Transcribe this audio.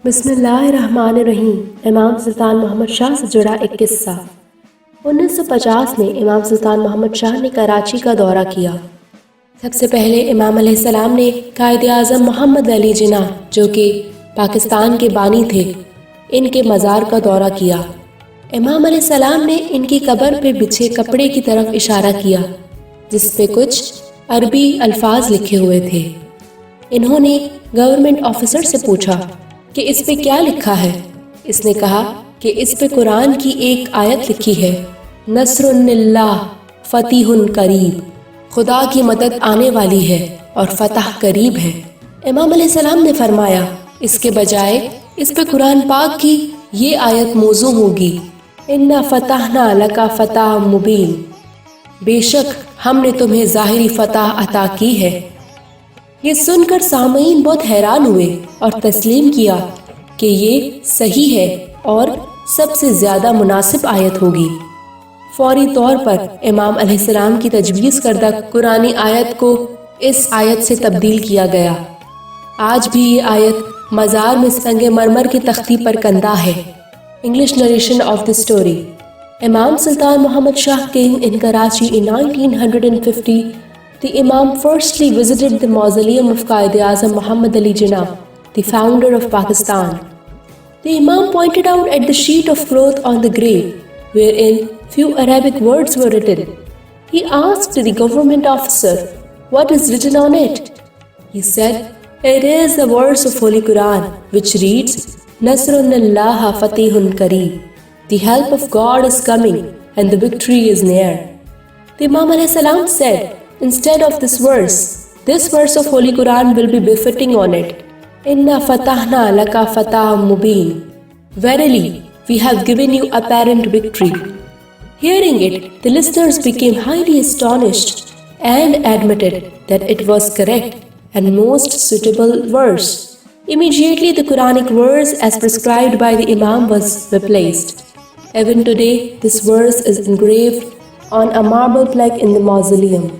बिस्मिल्लाहिर्रहमानिर्रहीम। इमाम सुल्तान मोहम्मद शाह से जुड़ा एक किस्सा। 1950 में इमाम सुल्तान मोहम्मद शाह ने कराची का दौरा किया। सबसे पहले इमाम अलैहिस्सलाम ने कायद आज़म मोहम्मद अली जिन्ना, जो कि पाकिस्तान के बानी थे, इनके मज़ार का दौरा किया। इमाम अलैहिस्सलाम ने इनकी कब्र पे बिछे कपड़े की तरफ इशारा किया, जिस पे कुछ अरबी अल्फाज लिखे हुए थे। इन्होंने गवर्नमेंट ऑफिसर से पूछा कि इस पे क्या लिखा है। इसने कहा कि इस पे कुरान की एक आयत लिखी है, नस्रुन्निल्लाह फतीहुन करीब, खुदा की मदद आने वाली है और फतह करीब है। इमाम अलैहिस्सलाम ने फरमाया, इसके बजाय इस पे कुरान पाक की ये आयत मौजू होगी, इन्ना फतहना लका फतह मुबीन, बेशक हमने तुम्हें ज़ाहिरी फतह अता की है। ये सुनकर सामईन बहुत हैरान हुए और तस्लीम किया कि ये सही है और सबसे ज़्यादा मुनासिब आयत होगी। फौरी तौर पर इमाम अलैहिस्सलाम की तजवीज़ करदा कुरानी आयत को इस आयत से तब्दील किया गया। आज भी ये आयत मज़ार में संगे मरमर की तख्ती पर कंदा है। English narration of the story. Imam Sultan Muhammad Shah came in Karachi in 1950. The Imam firstly visited the mausoleum of Quaid-e-Azam Muhammad Ali Jinnah, the founder of Pakistan. The Imam pointed out at the sheet of cloth on the grave, wherein few Arabic words were written. He asked the government officer, "What is written on it?" He said, "It is the verse of Holy Quran, which reads, Nasrullahi fatihun kareeb. The help of God is coming and the victory is near." The Imam ﷺ said, instead of this verse of Holy Quran will be befitting on it. Inna fatahna laka fatah mubin. Verily, we have given you apparent victory. Hearing it, the listeners became highly astonished and admitted that it was correct and most suitable verse. Immediately, the Quranic verse as prescribed by the Imam was replaced. Even today, this verse is engraved on a marble plaque in the mausoleum.